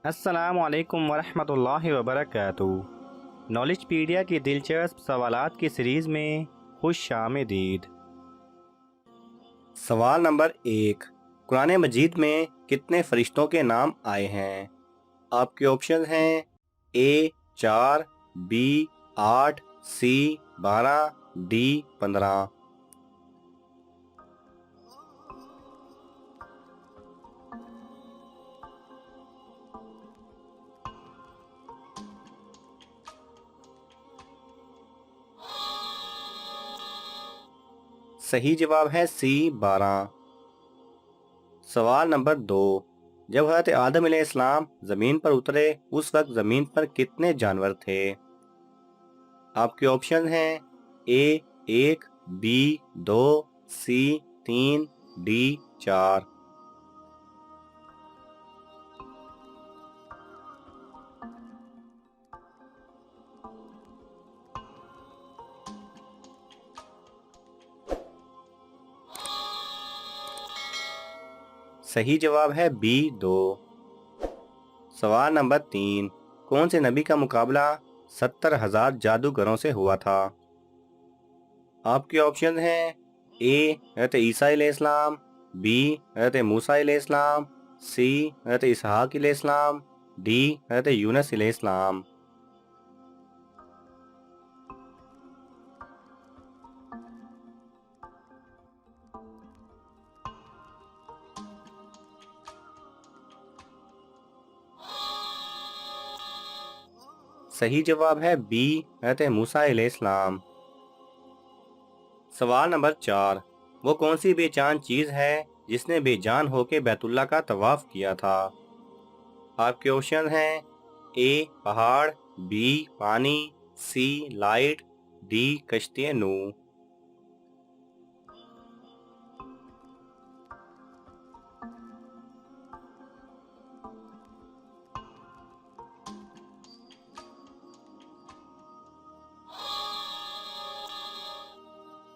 अस्सलाम वालेकुम वरहमतुल्लाहि वबरकातुहू। नॉलेजपीडिया की दिलचस्प सवालात की सीरीज़ में खुश आमदीद। सवाल नंबर 1। कुरान मजीद में कितने फरिश्तों के नाम आए हैं? आपके ऑप्शन हैं ए 4, बी 8, सी 12, डी 15। सही जवाब है सी 12। सवाल नंबर 2। जब हज़रत आदम अलैहिस्सलाम ज़मीन पर उतरे उस वक्त ज़मीन पर कितने जानवर थे? आपके ऑप्शन हैं ए 1, बी 2, सी 3, डी 4। सही जवाब है बी 2। सवाल नंबर 3। कौन से नबी का मुकाबला 70,000 जादूगरों से हुआ था? आपके ऑप्शन हैं ए हज़रत ईसा अलैहिस्सलाम, बी हज़रत मूसा अलैहिस्सलाम, सी हज़रत इसहाक अलैहिस्सलाम, डी हज़रत यूनस अलैहिस्सलाम। सही जवाब है बी हज़रत मूसा अलैहिस्सलाम। सवाल नंबर 4। वो कौन सी बेजान चीज़ है जिसने बेजान होके बैतुल्ला का तवाफ किया था? आपके ऑप्शन हैं ए पहाड़, बी पानी, सी लाइट, डी कश्ती नू।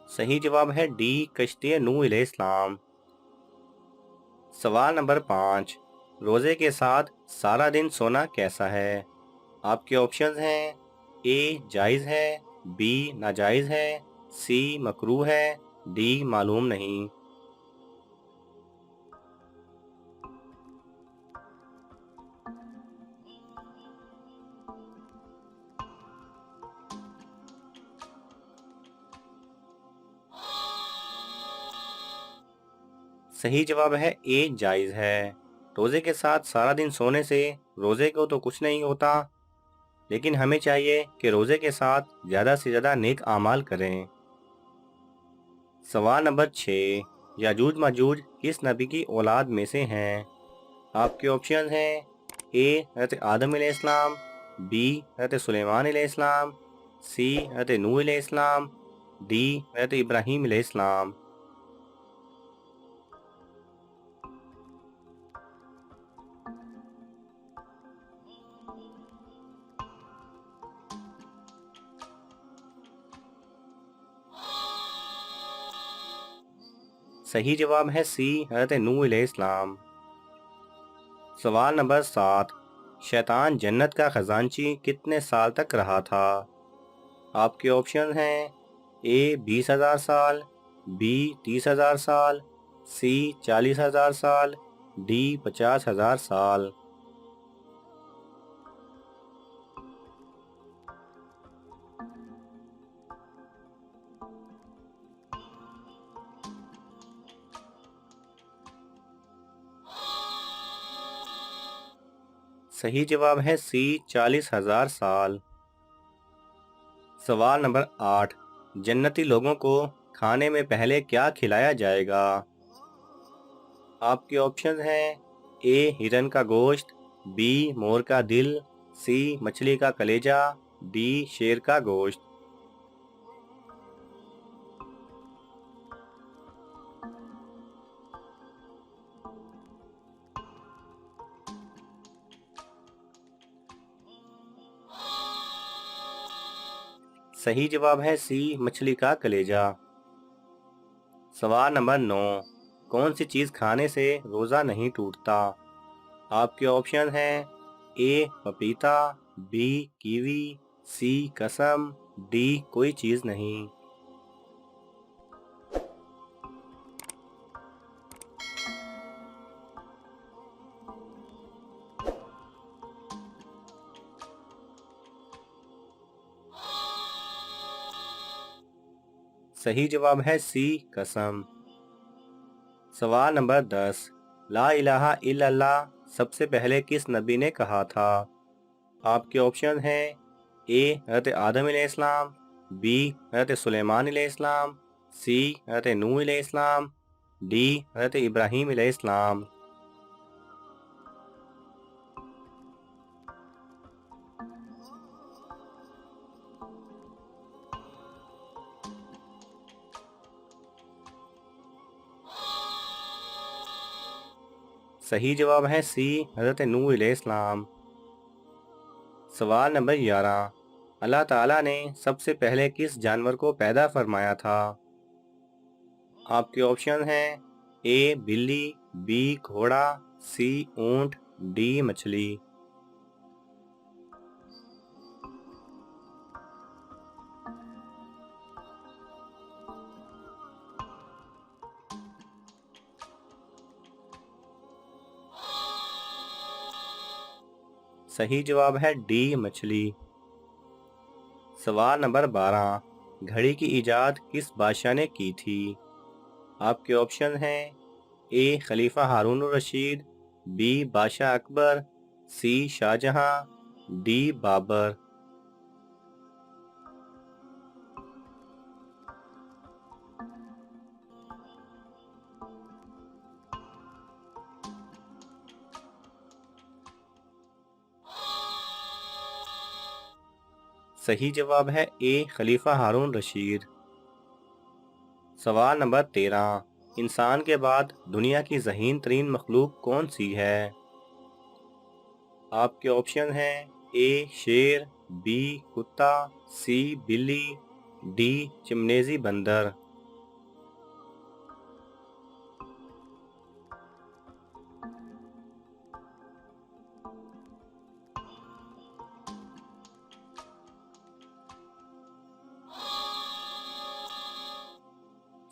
सही जवाब है डी कश्ती नू अलैहिस्सलाम। सवाल नंबर 5। रोज़े के साथ सारा दिन सोना कैसा है? आपके ऑप्शंस हैं ए जायज़ है, बी नाजायज़ है, सी मकरूह है, डी मालूम नहीं। सही जवाब है ए जायज़ है। रोज़े के साथ सारा दिन सोने से रोज़े को तो कुछ नहीं होता, लेकिन हमें चाहिए कि रोज़े के साथ ज़्यादा से ज़्यादा नेक आमाल करें। सवाल नंबर 6। याजूज माजूज किस नबी की औलाद में से हैं? आपके ऑप्शन हैं ए हज़रत आदम अलैहिस्सलाम, बी हज़रत सुलेमान अलैहिस्सलाम, सी हज़रत नूह अलैहिस्सलाम, डी हज़रत इब्राहीम अलैहिस्सलाम। सही जवाब है सी हज़रत नूह अलैहिस्सलाम। सवाल नंबर 7। शैतान जन्नत का खजांची कितने साल तक रहा था? आपके ऑप्शन हैं ए 20,000 साल, बी 30,000 साल, सी 40,000 साल, डी 50,000 साल। सही जवाब है सी 40,000 साल। सवाल नंबर 8। जन्नती लोगों को खाने में पहले क्या खिलाया जाएगा? आपके ऑप्शन हैं ए हिरन का गोश्त, बी मोर का दिल, सी मछली का कलेजा, डी शेर का गोश्त। सही जवाब है सी मछली का कलेजा। सवाल नंबर 9। कौन सी चीज़ खाने से रोज़ा नहीं टूटता? आपके ऑप्शन हैं ए पपीता, बी कीवी, सी कसम, डी कोई चीज नहीं। सही जवाब है सी कसम। सवाल नंबर 10। ला इलाहा इल्लल्लाह सबसे पहले किस नबी ने कहा था? आपके ऑप्शन हैं ए हज़रत आदम अलैहिस्सलाम, बी हज़रत सुलेमान अलैहिस्सलाम, सी हज़रत नूह अलैहिस्सलाम, डी हज़रत इब्राहीम अलैहिस्सलाम। सही जवाब है सी हज़रत नूह अलैहिस्सलाम। सवाल नंबर 11। अल्लाह ताला ने सबसे पहले किस जानवर को पैदा फरमाया था? आपके ऑप्शन हैं ए बिल्ली, बी घोड़ा, सी ऊंट, डी मछली। सही जवाब है डी मछली। सवाल नंबर 12। घड़ी की इजाद किस बादशाह ने की थी? आपके ऑप्शन हैं ए खलीफा हारून रशीद, बी बादशाह अकबर, सी शाहजहां, डी बाबर। सही जवाब है ए खलीफा हारून रशीद। सवाल नंबर 13। इंसान के बाद दुनिया की ज़हीन तरीन मखलूक कौन सी है? आपके ऑप्शन हैं ए शेर, बी कुत्ता, सी बिल्ली, डी चिमनेजी बंदर।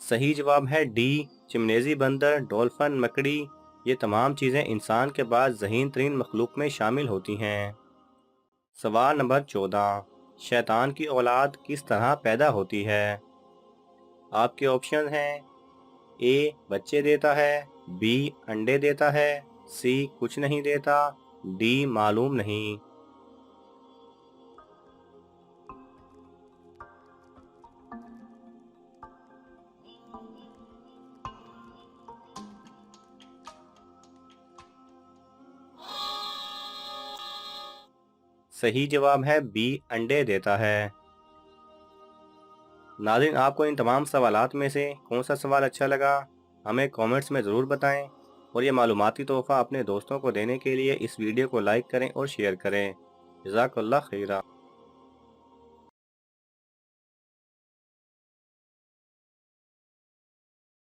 सही जवाब है डी चिमनेजी बंदर, डॉल्फिन, मकड़ी, ये तमाम चीज़ें इंसान के बाद ज़हीन तरीन मखलूक में शामिल होती हैं। सवाल नंबर 14। शैतान की औलाद किस तरह पैदा होती है? आपके ऑप्शन हैं ए बच्चे देता है, बी अंडे देता है, सी कुछ नहीं देता, डी मालूम नहीं। सही जवाब है बी अंडे देता है। नाज़रीन, आपको इन तमाम सवालात में से कौन सा सवाल अच्छा लगा हमें कमेंट्स में ज़रूर बताएं और ये मालूमाती तोहफ़ा अपने दोस्तों को देने के लिए इस वीडियो को लाइक करें और शेयर करें। जज़ाकल्लाह खैरा।